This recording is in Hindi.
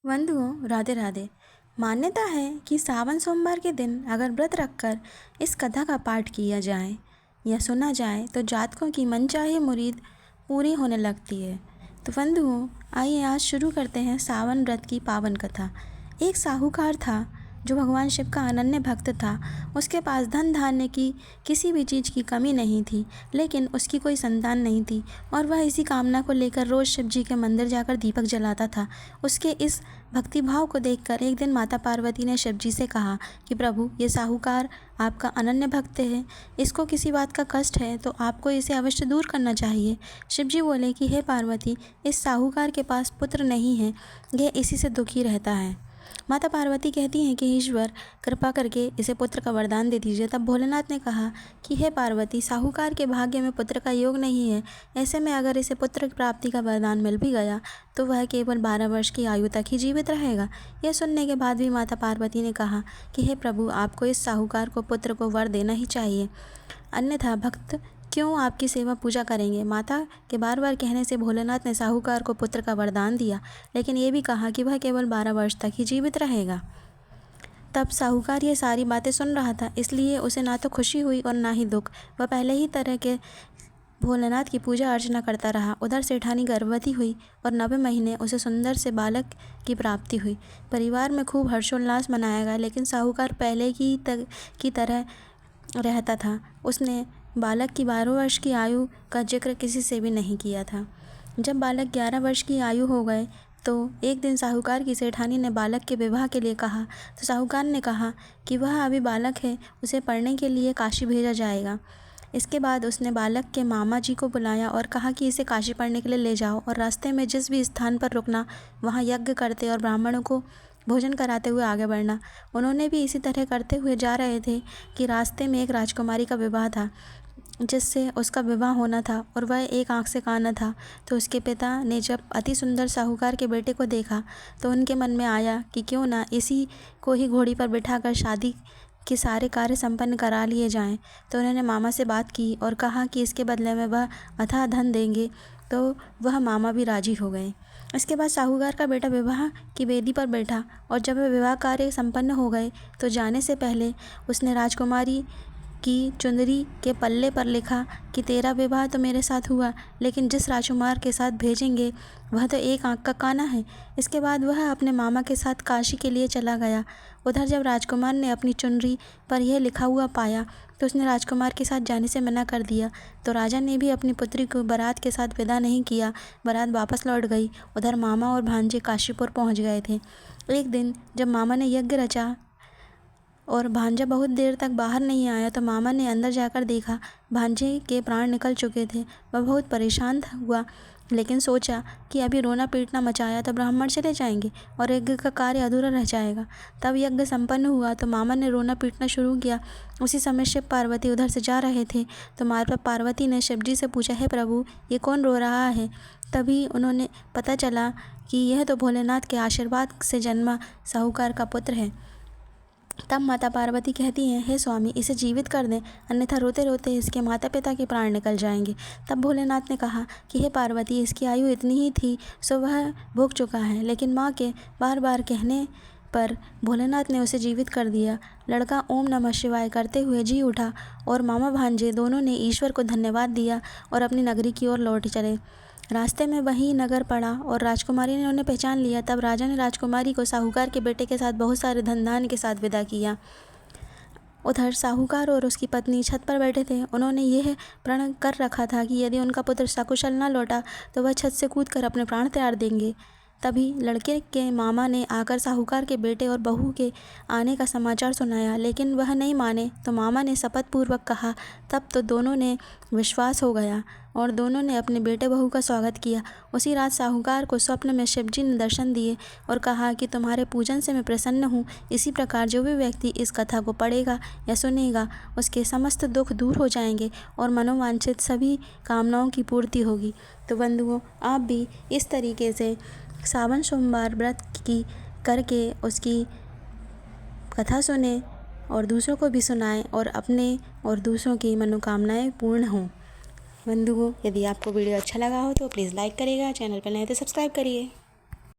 बंधुओं, राधे राधे। मान्यता है कि सावन सोमवार के दिन अगर व्रत रखकर इस कथा का पाठ किया जाए या सुना जाए तो जातकों की मनचाही मुरीद पूरी होने लगती है। तो बंधुओं, आइए आज शुरू करते हैं सावन व्रत की पावन कथा। एक साहूकार था जो भगवान शिव का अनन्य भक्त था। उसके पास धन धान्य की किसी भी चीज़ की कमी नहीं थी, लेकिन उसकी कोई संतान नहीं थी और वह इसी कामना को लेकर रोज़ शिव जी के मंदिर जाकर दीपक जलाता था। उसके इस भक्तिभाव को देखकर एक दिन माता पार्वती ने शिव जी से कहा कि प्रभु, ये साहूकार आपका अनन्य भक्त है, इसको किसी बात का कष्ट है तो आपको इसे अवश्य दूर करना चाहिए। शिव जी बोले कि हे पार्वती, इस साहूकार के पास पुत्र नहीं है, यह इसी से दुखी रहता है। माता पार्वती कहती हैं कि ईश्वर, कृपा करके इसे पुत्र का वरदान दे दीजिए। तब भोलेनाथ ने कहा कि हे पार्वती, साहूकार के भाग्य में पुत्र का योग नहीं है। ऐसे में अगर इसे पुत्र प्राप्ति का वरदान मिल भी गया तो वह केवल 12 वर्ष की आयु तक ही जीवित रहेगा। यह सुनने के बाद भी माता पार्वती ने कहा कि हे प्रभु, आपको इस साहूकार को पुत्र को वर देना ही चाहिए, अन्यथा भक्त क्यों आपकी सेवा पूजा करेंगे। माता के बार बार कहने से भोलेनाथ ने साहूकार को पुत्र का वरदान दिया, लेकिन ये भी कहा कि वह केवल 12 वर्ष तक ही जीवित रहेगा। तब साहूकार ये सारी बातें सुन रहा था, इसलिए उसे ना तो खुशी हुई और ना ही दुख। वह पहले ही तरह के भोलेनाथ की पूजा अर्चना करता रहा। उधर सेठानी गर्भवती हुई और 9वें महीने उसे सुंदर से बालक की प्राप्ति हुई। परिवार में खूब हर्षोल्लास मनाया गया, लेकिन साहूकार पहले की तरह रहता था। उसने बालक की 12 वर्ष की आयु का जिक्र किसी से भी नहीं किया था। जब बालक 11 वर्ष की आयु हो गए तो एक दिन साहूकार की सेठानी ने बालक के विवाह के लिए कहा, तो साहूकार ने कहा कि वह अभी बालक है, उसे पढ़ने के लिए काशी भेजा जाएगा। इसके बाद उसने बालक के मामा जी को बुलाया और कहा कि इसे काशी पढ़ने के लिए ले जाओ और रास्ते में जिस भी स्थान पर रुकना वहाँ यज्ञ करते और ब्राह्मणों को भोजन कराते हुए आगे बढ़ना। उन्होंने भी इसी तरह करते हुए जा रहे थे कि रास्ते में एक राजकुमारी का विवाह था जिससे उसका विवाह होना था और वह एक आंख से काना था। तो उसके पिता ने जब अति सुंदर साहूकार के बेटे को देखा तो उनके मन में आया कि क्यों ना इसी को ही घोड़ी पर बिठाकर शादी के सारे कार्य संपन्न करा लिए जाएं। तो उन्होंने मामा से बात की और कहा कि इसके बदले में वह अथाह धन देंगे, तो वह मामा भी राजी हो गए। इसके बाद साहूकार का बेटा विवाह की वेदी पर बैठा और जब वह विवाह कार्य संपन्न हो गए तो जाने से पहले उसने राजकुमारी की चुंदरी के पल्ले पर लिखा कि तेरा विवाह तो मेरे साथ हुआ, लेकिन जिस राजकुमार के साथ भेजेंगे वह तो एक आंख का काना है। इसके बाद वह अपने मामा के साथ काशी के लिए चला गया। उधर जब राजकुमार ने अपनी चुनरी पर यह लिखा हुआ पाया तो उसने राजकुमार के साथ जाने से मना कर दिया। तो राजा ने भी अपनी पुत्री को बारात के साथ विदा नहीं किया, बारात वापस लौट गई। उधर मामा और भांजे काशीपुर पहुंच गए थे। एक दिन जब मामा ने यज्ञ रचा और भांजा बहुत देर तक बाहर नहीं आया तो मामा ने अंदर जाकर देखा भांजे के प्राण निकल चुके थे। वह बहुत परेशान हुआ, लेकिन सोचा कि अभी रोना पीटना मचाया तो ब्राह्मण चले जाएंगे और यज्ञ का कार्य अधूरा रह जाएगा। तब यज्ञ संपन्न हुआ तो मामा ने रोना पीटना शुरू किया। उसी समय शिव पार्वती उधर से जा रहे थे तो माता पार्वती ने शिव जी से पूछा, हे प्रभु, ये कौन रो रहा है। तभी उन्होंने पता चला कि यह तो भोलेनाथ के आशीर्वाद से जन्मा साहूकार का पुत्र है। तब माता पार्वती कहती हैं, हे स्वामी, इसे जीवित कर दें, अन्यथा रोते रोते इसके माता पिता के प्राण निकल जाएंगे। तब भोलेनाथ ने कहा कि हे पार्वती, इसकी आयु इतनी ही थी सो वह भोग चुका है। लेकिन माँ के बार बार कहने पर भोलेनाथ ने उसे जीवित कर दिया। लड़का ओम नमः शिवाय करते हुए जी उठा और मामा भांजे दोनों ने ईश्वर को धन्यवाद दिया और अपनी नगरी की ओर लौट चले। रास्ते में वही नगर पड़ा और राजकुमारी ने उन्हें पहचान लिया। तब राजा ने राजकुमारी को साहूकार के बेटे के साथ बहुत सारे धन धान्य के साथ विदा किया। उधर साहूकार और उसकी पत्नी छत पर बैठे थे। उन्होंने यह प्रण कर रखा था कि यदि उनका पुत्र सकुशल न लौटा तो वह छत से कूदकर अपने प्राण त्याग देंगे। तभी लड़के के मामा ने आकर साहूकार के बेटे और बहू के आने का समाचार सुनाया, लेकिन वह नहीं माने तो मामा ने शपथ पूर्वक कहा। तब तो दोनों ने विश्वास हो गया और दोनों ने अपने बेटे बहू का स्वागत किया। उसी रात साहूकार को स्वप्न में शिवजी ने दर्शन दिए और कहा कि तुम्हारे पूजन से मैं प्रसन्न हूँ। इसी प्रकार जो भी व्यक्ति इस कथा को पढ़ेगा या सुनेगा उसके समस्त दुख दूर हो जाएंगे और मनोवांछित सभी कामनाओं की पूर्ति होगी। तो बंधुओं, आप भी इस तरीके से सावन सोमवार व्रत की करके उसकी कथा सुने और दूसरों को भी सुनाएं और अपने और दूसरों की मनोकामनाएं पूर्ण हों। बंधुओं, यदि आपको वीडियो अच्छा लगा हो तो प्लीज़ लाइक करिएगा, चैनल पर नए तो सब्सक्राइब करिए।